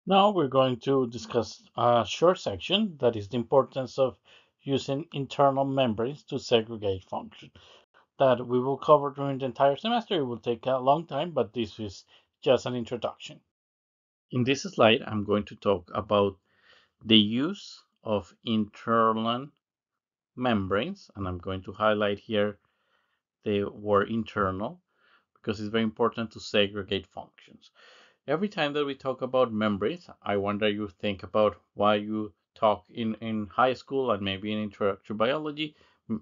Now we're going to discuss a short section that is the importance of using internal membranes to segregate function. That we will cover during the entire semester. It will take a long time, but this is just an introduction. In this slide, I'm going to talk about the use of internal membranes, and I'm going to highlight here the word internal because it's very important to segregate functions. Every time that we talk about membranes, I wonder you think about why you talk in high school and maybe in introductory biology,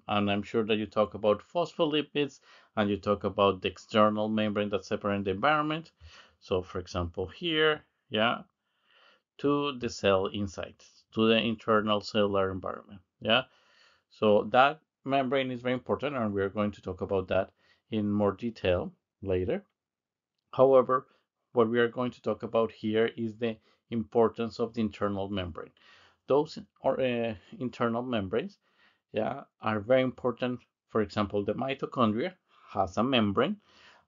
and I'm sure that you talk about phospholipids and you talk about the external membrane that separates the environment. So for example here, yeah, to the cell inside, to the internal cellular environment, yeah. So that membrane is very important and we're going to talk about that in more detail later. However, what we are going to talk about here is the importance of the internal membrane. Those are internal membranes, yeah, are very important. For example, the mitochondria has a membrane,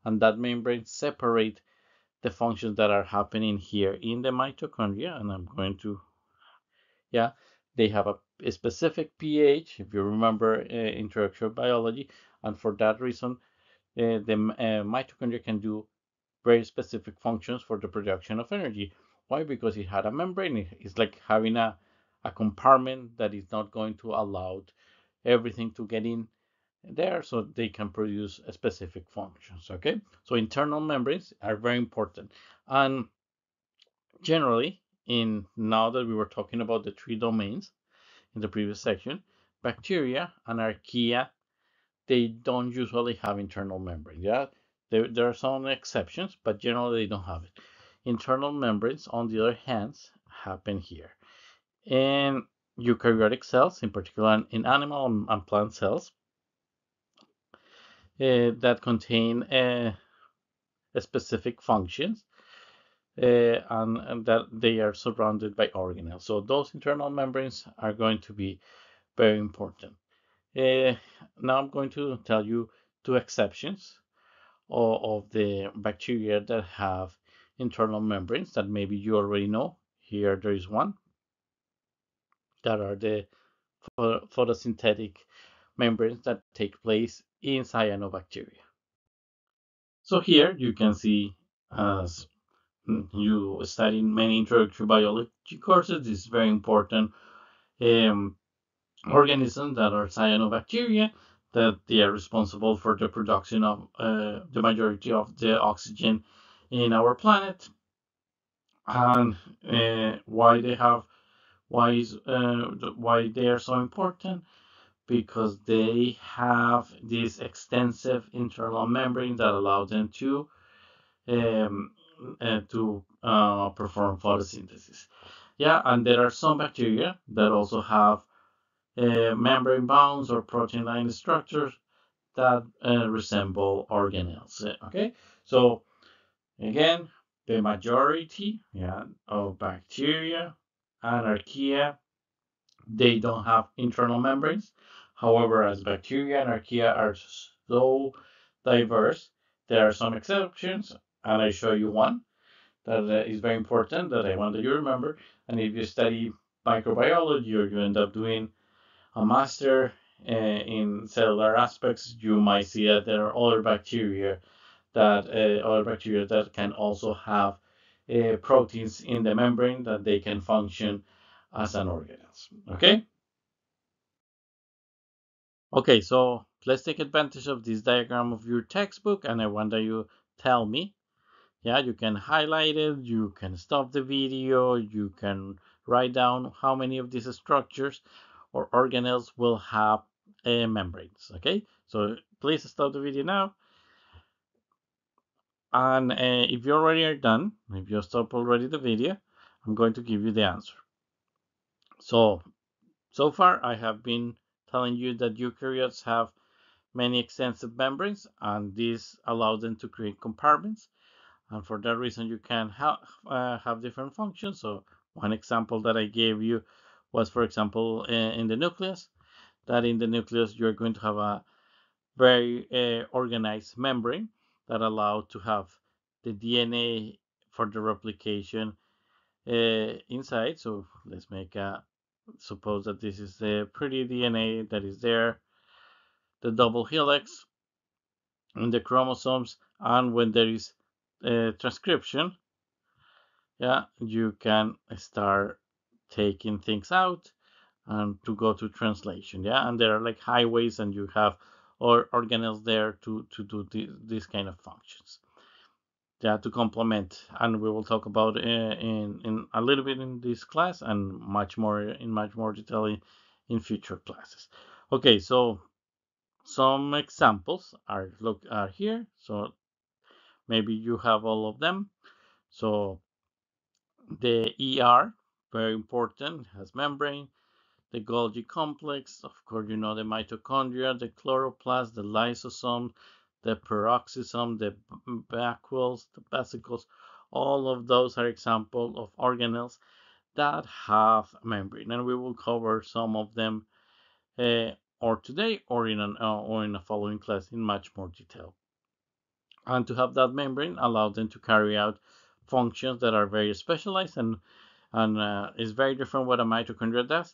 and that membrane separates the functions that are happening here in the mitochondria. And I'm going to, yeah, they have a specific pH, if you remember introductory biology, and for that reason, the mitochondria can do very specific functions for the production of energy. Why? Because it had a membrane. It's like having a compartment that is not going to allow everything to get in there so they can produce specific functions. Okay, so internal membranes are very important. And generally, in now that we were talking about the three domains in the previous section, bacteria and archaea, they don't usually have internal membranes. Yeah, there are some exceptions, but generally they don't have it. Internal membranes, on the other hand, happen here. In eukaryotic cells, in particular in animal and plant cells, that contain specific functions and that they are surrounded by organelles. So those internal membranes are going to be very important. Now I'm going to tell you two exceptions of the bacteria that have internal membranes that maybe you already know. Here there is one that are the photosynthetic membranes that take place in cyanobacteria. So here you can see, as you study in many introductory biology courses, this is very important um, organisms that are cyanobacteria, that they are responsible for the production of the majority of the oxygen in our planet. And why they have why they are so important, because they have this extensive internal membrane that allow them um, to perform photosynthesis. Yeah, and there are some bacteria that also have membrane bounds or protein line structures that resemble organelles. Okay, so again, the majority, yeah, of bacteria and archaea, they don't have internal membranes. However, as bacteria and archaea are so diverse, there are some exceptions, and I show you one that is very important that I want that you remember. And if you study microbiology or you end up doing a master in cellular aspects, you might see that there are other bacteria that can also have proteins in the membrane that they can function as an organism. Okay. Okay, so let's take advantage of this diagram of your textbook, and I want that you tell me. Yeah, you can highlight it, you can stop the video, you can write down how many of these structures or organelles will have membranes. Okay, so please stop the video now. And if you already are done, if you stop already the video, I'm going to give you the answer. So far I have been telling you that eukaryotes have many extensive membranes, and this allows them to create compartments. And for that reason, you can have different functions. So one example that I gave you was, for example, in the nucleus, that in the nucleus you're going to have a very organized membrane that allow to have the DNA for the replication inside. So let's make a, suppose that this is the pretty DNA that is there, the double helix in the chromosomes, and when there is transcription, yeah, you can start taking things out and to go to translation, yeah, and there are like highways, and you have organelles there to do these kind of functions, yeah, to complement, and we will talk about in a little bit in this class and much more in much more detail in future classes. Okay, so some examples are here, so maybe you have all of them. So the ER, very important, has membrane. The Golgi complex, of course, you know the mitochondria, the chloroplast, the lysosome, the peroxisome, the vacuoles, the vesicles. All of those are examples of organelles that have membrane, and we will cover some of them or today or in a following class in much more detail. And to have that membrane allows them to carry out functions that are very specialized and is very different what a mitochondria does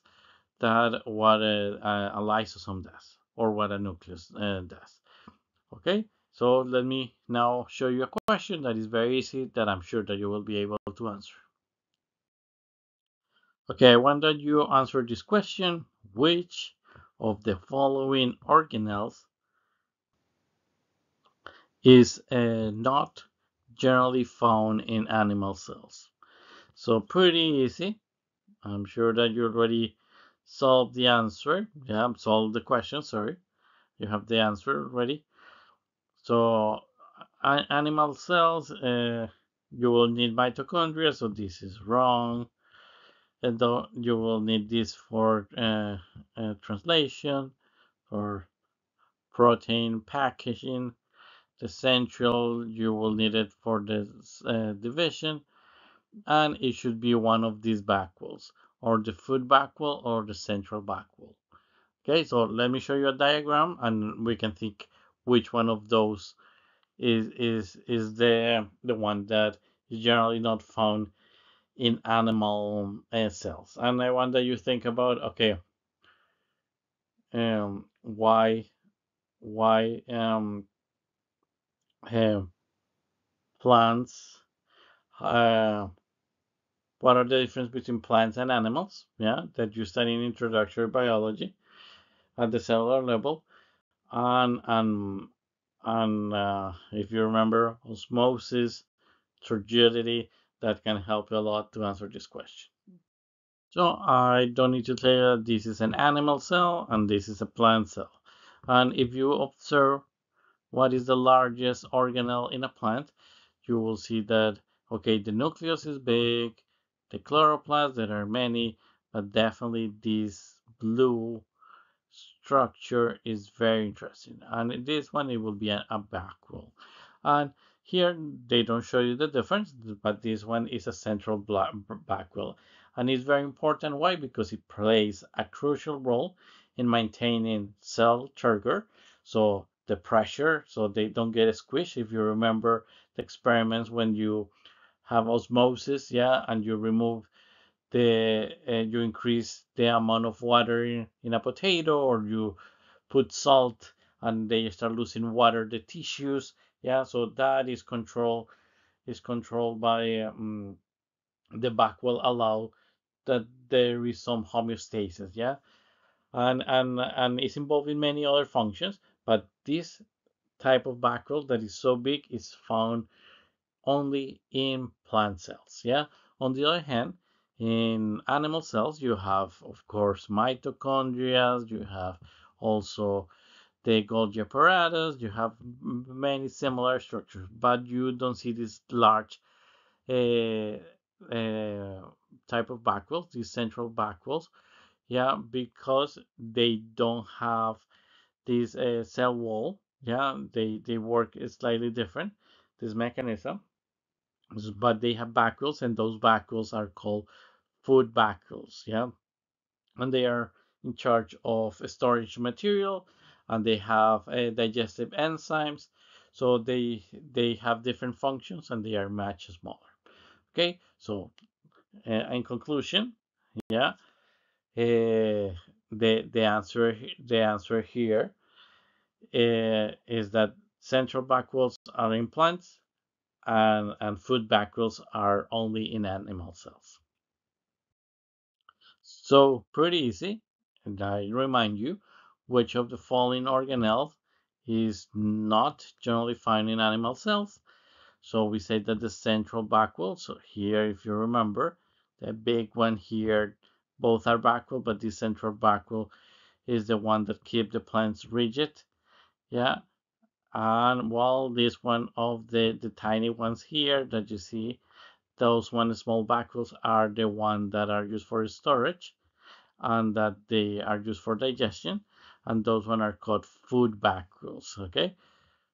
than what a lysosome does or what a nucleus does. Okay, so let me now show you a question that is very easy that I'm sure that you will be able to answer. Okay, I want that you answer this question. Which of the following organelles is not generally found in animal cells? So pretty easy. I'm sure that you already solved the answer. Yeah, solved the question, sorry. You have the answer ready. So animal cells, you will need mitochondria, so this is wrong. And you will need this for translation, for protein packaging. The central, you will need it for the division, and it should be one of these vacuoles, or the food vacuole or the central vacuole. Okay, so let me show you a diagram, and we can think which one of those is the one that is generally not found in animal cells. And I want that you think about, okay, why plants, uh, what are the difference between plants and animals? Yeah, that you study in introductory biology at the cellular level, and if you remember osmosis, turgidity, that can help you a lot to answer this question. So I don't need to tell you that this is an animal cell and this is a plant cell. And if you observe what is the largest organelle in a plant, you will see that, okay, the nucleus is big, the chloroplast, there are many, but definitely this blue structure is very interesting. And in this one, it will be a vacuole. And here they don't show you the difference, but this one is a central vacuole. And it's very important. Why? Because it plays a crucial role in maintaining cell turgor. So the pressure, so they don't get squished. If you remember the experiments when you have osmosis, yeah, and you remove you increase the amount of water in a potato, or you put salt and they start losing water, the tissues, yeah, so that is controlled by the back will allow that there is some homeostasis, yeah, and it's involved in many other functions, but this type of vacuole that is so big is found only in plant cells. Yeah. On the other hand, in animal cells, you have, of course, mitochondria. You have also the Golgi apparatus. You have many similar structures, but you don't see this large uh, type of vacuoles, these central vacuoles. Yeah, because they don't have this cell wall. Yeah, they work slightly different. This mechanism, but they have vacuoles, and those vacuoles are called food vacuoles. Yeah, and they are in charge of storage material, and they have digestive enzymes, so they have different functions, and they are much smaller. Okay, so In conclusion, yeah, the answer here is that central vacuoles are in plants, and food vacuoles are only in animal cells. So pretty easy. And I remind you, which of the following organelles is not generally found in animal cells? So we say that the central vacuole, so here, if you remember, the big one here, both are vacuole, but the central vacuole is the one that keeps the plants rigid. Yeah. And while this one of the tiny ones here that you see, those one small vacuoles are the ones that are used for storage and that they are used for digestion, and those one are called food vacuoles. Okay,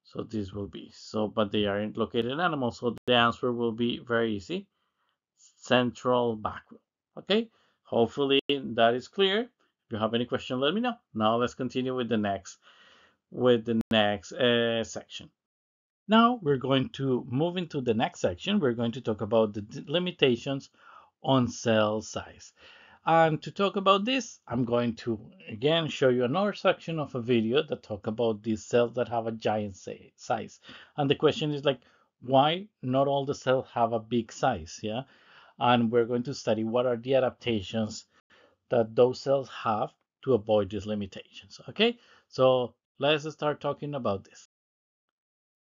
so this will be so, but they are located in animals, so the answer will be very easy: central vacuole. Okay, hopefully that is clear. If you have any question, let me know. Now let's continue with the next section. Now we're going to move into the next section. We're going to talk about the limitations on cell size. And to talk about this, I'm going to again show you another section of a video that talk about these cells that have a giant size. And the question is like, why not all the cells have a big size? Yeah. And we're going to study what are the adaptations that those cells have to avoid these limitations. Okay, so let's start talking about this.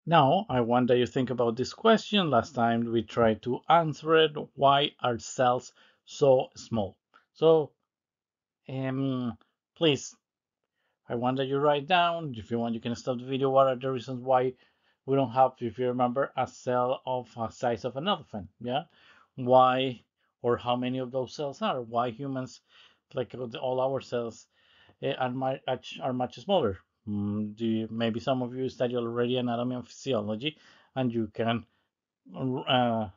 Now, I want that you think about this question. Last time we tried to answer it. Why are cells so small? So, please, I want that you write down. If you want, you can stop the video. What are the reasons why we don't have, if you remember, a cell of a size of an elephant? Yeah. Why or how many of those cells are? Why humans, like all our cells, are much smaller? Maybe some of you study already anatomy and physiology, and you can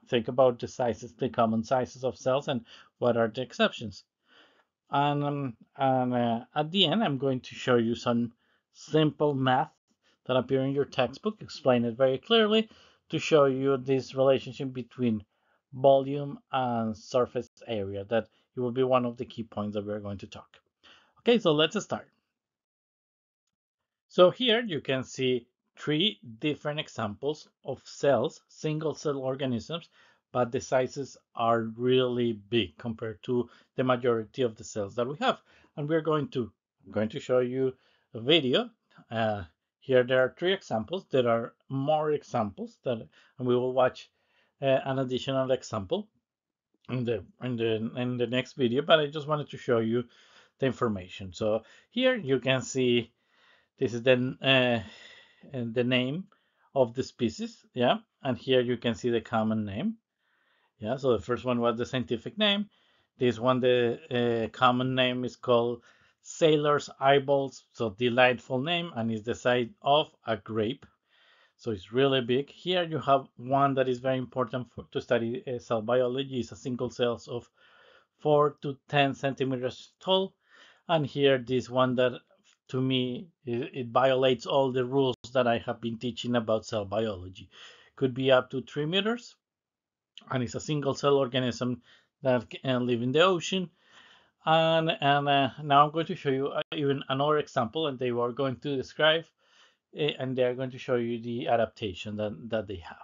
think about the sizes, the common sizes of cells, and what are the exceptions. And at the end, I'm going to show you some simple math that appear in your textbook, explain it very clearly to show you this relationship between volume and surface area. That it will be one of the key points that we're going to talk. Okay, so let's start. So here you can see three different examples of cells, single cell organisms, but the sizes are really big compared to the majority of the cells that we have. And I'm going to show you a video. Here there are three examples. There are more examples and we will watch an additional example in the next video. But I just wanted to show you the information. So here you can see this is the name of the species, yeah, and here you can see the common name, yeah. So the first one was the scientific name. This one, the common name is called sailor's eyeballs, so delightful name, and is the size of a grape, so it's really big. Here you have one that is very important to study cell biology. It's a single cells of 4 to 10 centimeters tall, and here this one that to me it violates all the rules that I have been teaching about cell biology. Could be up to 3 meters, and it's a single cell organism that can live in the ocean. And now I'm going to show you even another example, and they were going to describe and they're going to show you the adaptation that they have.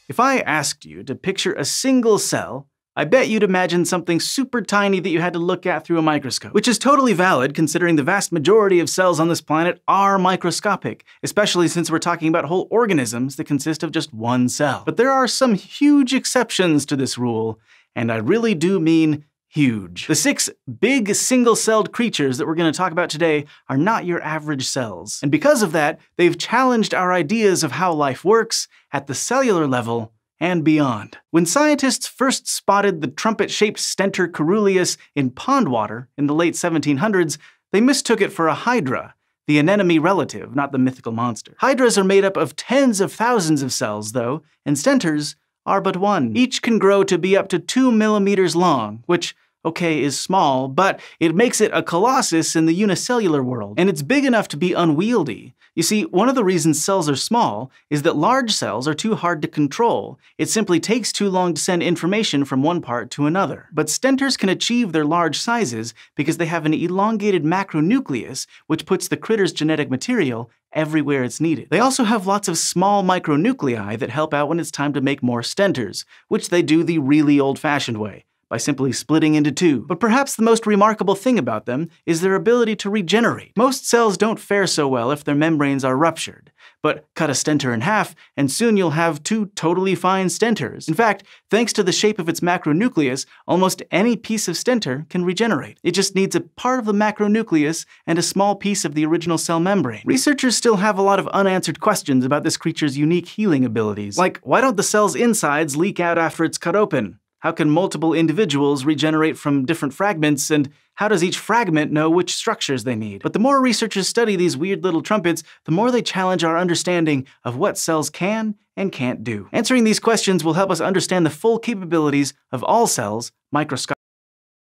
If I asked you to picture a single cell, I bet you'd imagine something super tiny that you had to look at through a microscope, which is totally valid considering the vast majority of cells on this planet are microscopic, especially since we're talking about whole organisms that consist of just one cell. But there are some huge exceptions to this rule, and I really do mean huge. The 6 big single-celled creatures that we're going to talk about today are not your average cells. And because of that, they've challenged our ideas of how life works at the cellular level and beyond. When scientists first spotted the trumpet-shaped stentor caeruleus in pond water in the late 1700s, they mistook it for a hydra, the anemone relative, not the mythical monster. Hydras are made up of tens of thousands of cells, though, and stentors are but one. Each can grow to be up to 2 millimeters long, which, okay, is small, but it makes it a colossus in the unicellular world, and it's big enough to be unwieldy. You see, one of the reasons cells are small is that large cells are too hard to control. It simply takes too long to send information from one part to another. But stentors can achieve their large sizes because they have an elongated macronucleus, which puts the critter's genetic material everywhere it's needed. They also have lots of small micronuclei that help out when it's time to make more stentors, which they do the really old-fashioned way, by simply splitting into two. But perhaps the most remarkable thing about them is their ability to regenerate. Most cells don't fare so well if their membranes are ruptured. But cut a stentor in half, and soon you'll have two totally fine stentors. In fact, thanks to the shape of its macronucleus, almost any piece of stentor can regenerate. It just needs a part of the macronucleus and a small piece of the original cell membrane. Researchers still have a lot of unanswered questions about this creature's unique healing abilities. Like, why don't the cell's insides leak out after it's cut open? How can multiple individuals regenerate from different fragments, and how does each fragment know which structures they need? But the more researchers study these weird little trumpets, the more they challenge our understanding of what cells can and can't do. Answering these questions will help us understand the full capabilities of all cells microscopically.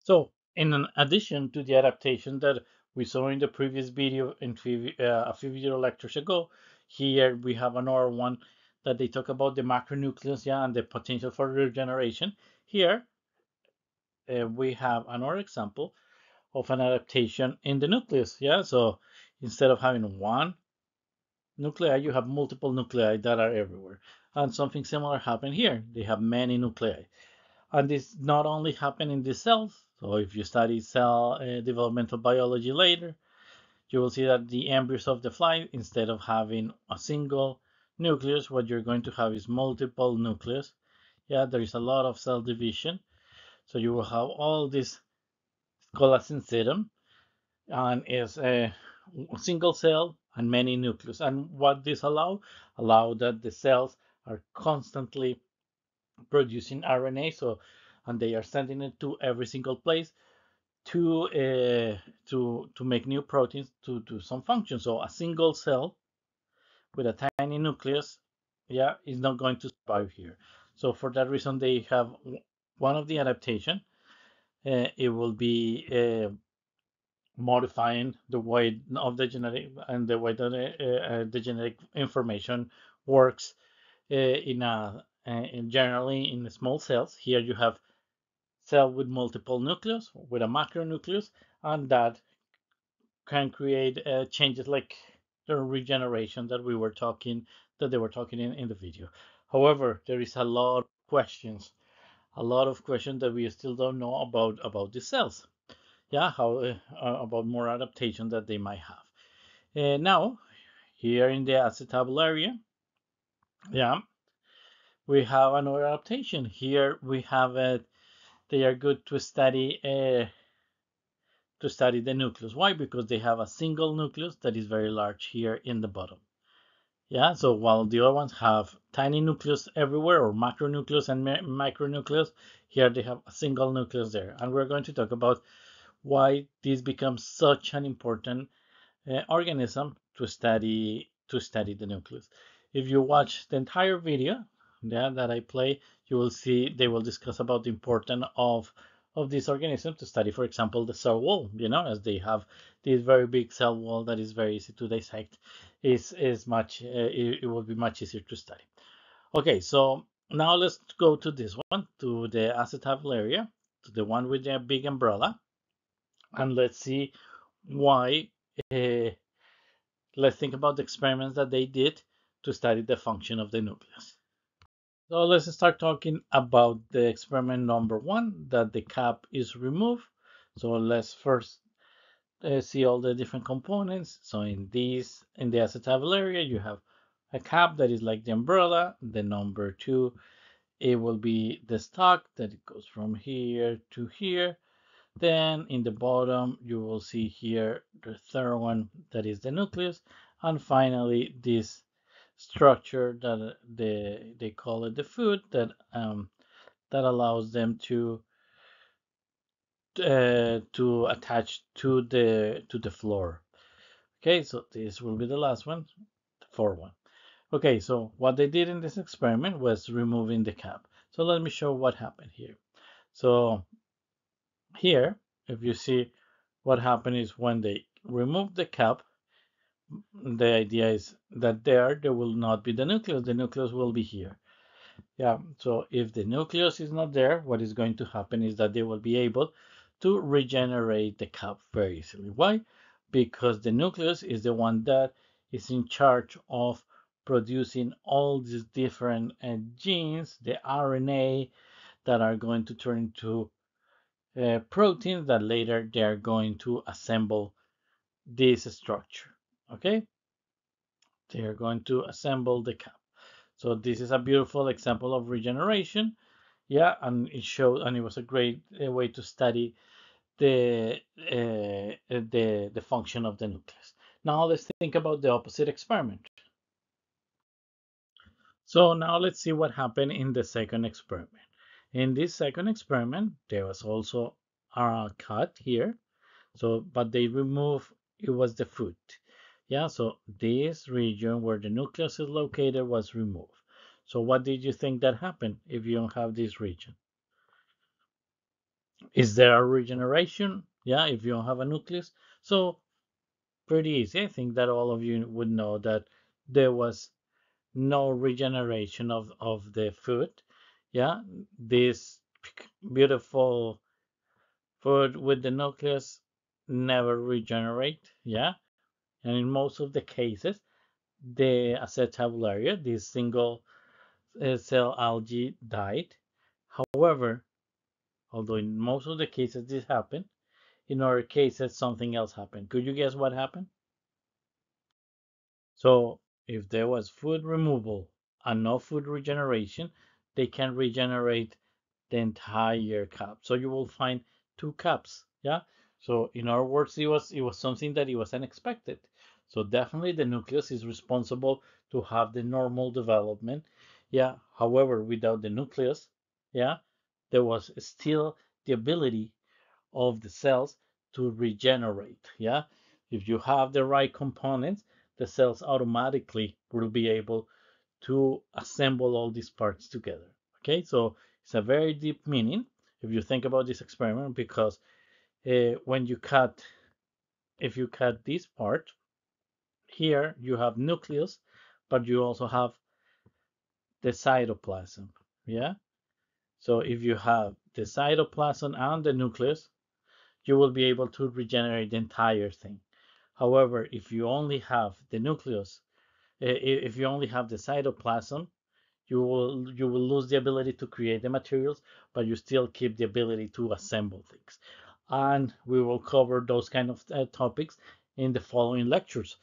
So, in addition to the adaptation that we saw in the previous video, a few video lectures ago, here we have another one that they talk about the macronucleus, yeah, and the potential for regeneration. Here, we have another example of an adaptation in the nucleus, yeah. So instead of having one nuclei, you have multiple nuclei that are everywhere. And something similar happened here. They have many nuclei. And this not only happen in the cells, so if you study cell developmental biology later, you will see that the embryos of the fly, instead of having a single nucleus, what you're going to have is multiple nucleus. Yeah, there is a lot of cell division. So you will have all this collagen serum, and is a single cell and many nucleus. And what this allow that the cells are constantly producing RNA. So, and they are sending it to every single place to make new proteins to do some function. So a single cell with a tiny nucleus, yeah, is not going to survive here. So for that reason, they have one of the adaptation. It will be modifying the way of the genetic and the way that the genetic information works in generally in small cells. Here you have cell with multiple nucleus with a macronucleus, and that can create changes like the regeneration that they were talking in the video. However, there is a lot of questions that we still don't know about the cells. Yeah, how about more adaptation that they might have. Now, here in the acetabularia, yeah, we have another adaptation. Here we have they are good to study the nucleus. Why? Because they have a single nucleus that is very large here in the bottom. Yeah, so while the other ones have tiny nucleus everywhere, or macronucleus and micronucleus, here they have a single nucleus there. And we're going to talk about why this becomes such an important organism to study the nucleus. If you watch the entire video, yeah, that I play, you will see they will discuss about the importance of this organism to study, for example, the cell wall. As they have this very big cell wall that is very easy to dissect, is much it will be much easier to study. Okay, so now let's go to this one, to the acetabularia, to the one with the big umbrella, and let's see why. Let's think about the experiments that they did to study the function of the nucleus. So let's start talking about the experiment number 1, that the cap is removed. So let's first see all the different components. So in the acetabularia, you have a cap that is like the umbrella. The number 2, it will be the stalk that it goes from here to here. Then in the bottom, you will see here the third one, that is the nucleus. And finally, this structure that they call it the food, that allows them to attach to the floor. Okay, so this will be the last one, the fourth one. Okay, so what they did in this experiment was removing the cap. So let me show what happened here. So Here, if you see what happened is when they remove the cap, the idea is that there will not be the nucleus will be here. Yeah, so if the nucleus is not there, what is going to happen is that they will be able to regenerate the cap very easily. Why? Because the nucleus is the one that is in charge of producing all these different genes, the RNA, that are going to turn into proteins that later they are going to assemble this structure. Okay, they are going to assemble the cap. So this is a beautiful example of regeneration. Yeah, and it showed, and it was a great way to study the function of the nucleus. Now let's think about the opposite experiment. So now let's see what happened in the second experiment. In this second experiment, there was also a cut here. So, but they remove, it was the foot. Yeah, so this region where the nucleus is located was removed. So what did you think that happened if you don't have this region? Is there a regeneration? Yeah, if you don't have a nucleus. So pretty easy. I think that all of you would know that there was no regeneration of the foot. Yeah, this beautiful foot with the nucleus never regenerate. Yeah, and in most of the cases, the acetabularia, this single cell algae, died. However, although in most of the cases this happened, in other cases something else happened. Could you guess what happened? So if there was food removal and no food regeneration, they can regenerate the entire cap. So you will find two caps. Yeah. So in other words, it was something that it was unexpected. So definitely the nucleus is responsible to have the normal development. Yeah. However, without the nucleus, yeah, there was still the ability of the cells to regenerate. Yeah, if you have the right components, the cells automatically will be able to assemble all these parts together. Okay, so it's a very deep meaning if you think about this experiment, because when you cut, if you cut this part here, you have nucleus, but you also have the cytoplasm. Yeah, so if you have the cytoplasm and the nucleus, you will be able to regenerate the entire thing. However, if you only have the nucleus, if you only have the cytoplasm, you will lose the ability to create the materials, but you still keep the ability to assemble things. And we will cover those kind of topics in the following lectures,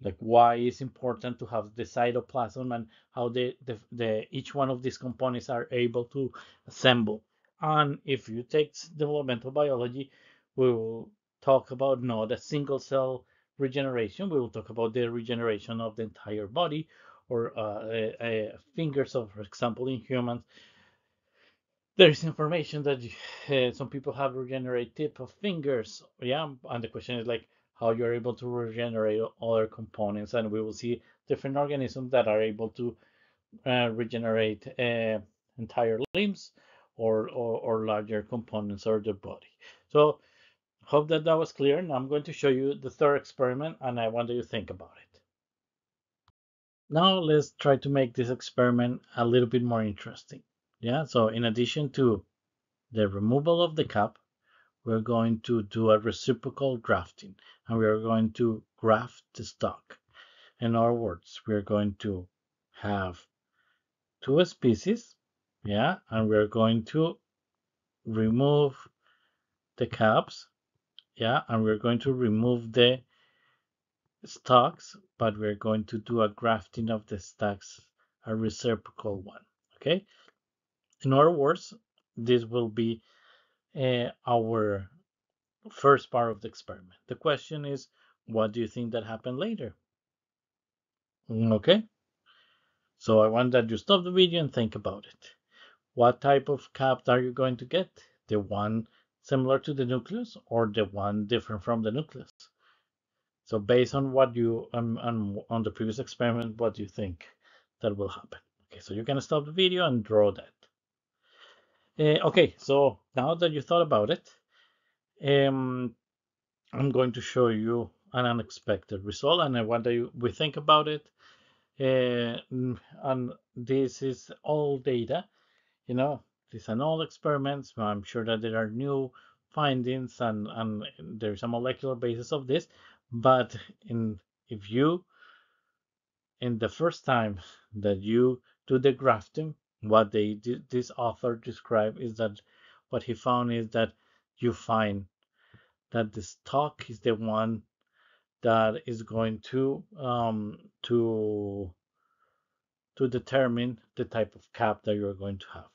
like why it's important to have the cytoplasm and how the each one of these components are able to assemble. And if you take developmental biology, we will talk about not a single cell regeneration. We will talk about the regeneration of the entire body, or fingers. So, for example, in humans, there is information that some people have regenerate tip of fingers. Yeah, and the question is like how you're able to regenerate other components, and we will see different organisms that are able to regenerate entire limbs, or larger components of the body. So hope that that was clear. Now I'm going to show you the third experiment, and I want you to think about it. Now let's try to make this experiment a little bit more interesting. Yeah, so in addition to the removal of the cap, we're going to do a reciprocal grafting, and we are going to graft the stock. In other words, we're going to have two species, yeah, and we're going to remove the caps, yeah, and we're going to remove the stalks, but we're going to do a grafting of the stalks, a reciprocal one. Okay, in other words, this will be our first part of the experiment. The question is, what do you think that happened later? Okay, so I want that you stop the video and think about it. What type of cap are you going to get? The one similar to the nucleus, or the one different from the nucleus? So based on what you on the previous experiment, what do you think that will happen? Okay, so you can stop the video and draw that. Okay, so now that you thought about it, I'm going to show you an unexpected result, and I want we think about it. And this is all data, you know, these are all experiments. I'm sure that there are new findings, and there's a molecular basis of this. But if you, in the first time that you do the grafting, what this author described is that what he found is that you find that the stock is the one that is going to determine the type of cap that you're going to have.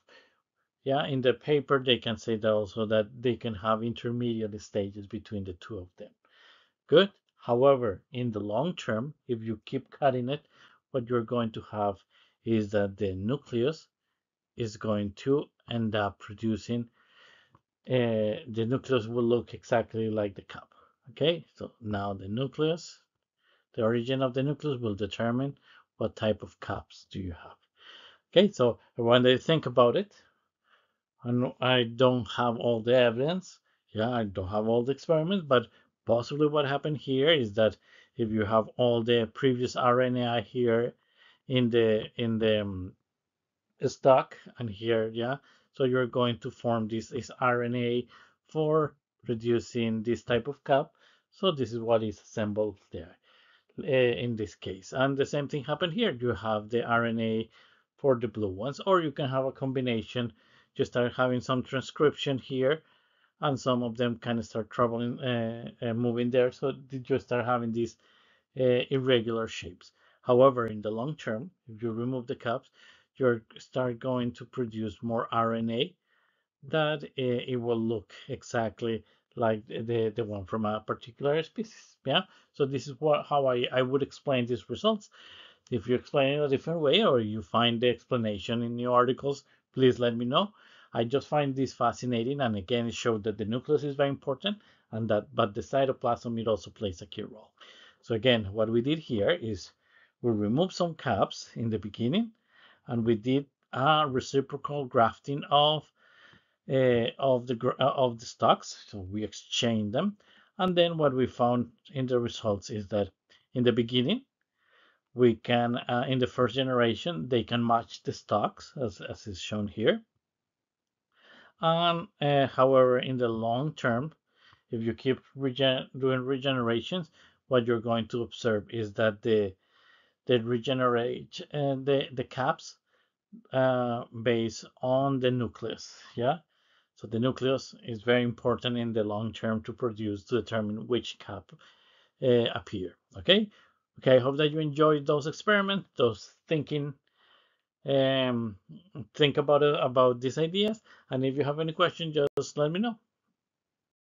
Yeah, in the paper they can say that also that they can have intermediate stages between the two of them. Good. However, in the long term, if you keep cutting it, what you're going to have is that the nucleus is going to end up producing, the nucleus will look exactly like the cap. Okay, so now the nucleus, the origin of the nucleus will determine what type of caps do you have. Okay, so when they think about it, and I don't have all the evidence, yeah, I don't have all the experiments, but possibly what happened here is that if you have all the previous RNA here in the stock and here, yeah, so you're going to form this RNA for producing this type of cap. So this is what is assembled there in this case. And the same thing happened here. You have the RNA for the blue ones, or you can have a combination. You start having some transcription here, and some of them kind of start traveling, moving there. So you start having these irregular shapes. However, in the long term, if you remove the caps, you start going to produce more RNA that it will look exactly like the one from a particular species. Yeah. So this is how I would explain these results. If you explain it a different way or you find the explanation in your articles, please let me know. I just find this fascinating, and again, it showed that the nucleus is very important, and that but the cytoplasm it also plays a key role. So again, what we did here is we removed some caps in the beginning, and we did a reciprocal grafting of the stocks. So we exchanged them, and then what we found in the results is that in the beginning we can in the first generation they can match the stocks as is shown here, and however in the long term, if you keep doing regenerations, what you're going to observe is that the regenerate the caps based on the nucleus. Yeah. So the nucleus is very important in the long term to produce, to determine which cap appear. Okay. Okay. I hope that you enjoyed those experiments, those thinking, um, think about it, about these ideas. And if you have any questions, just let me know.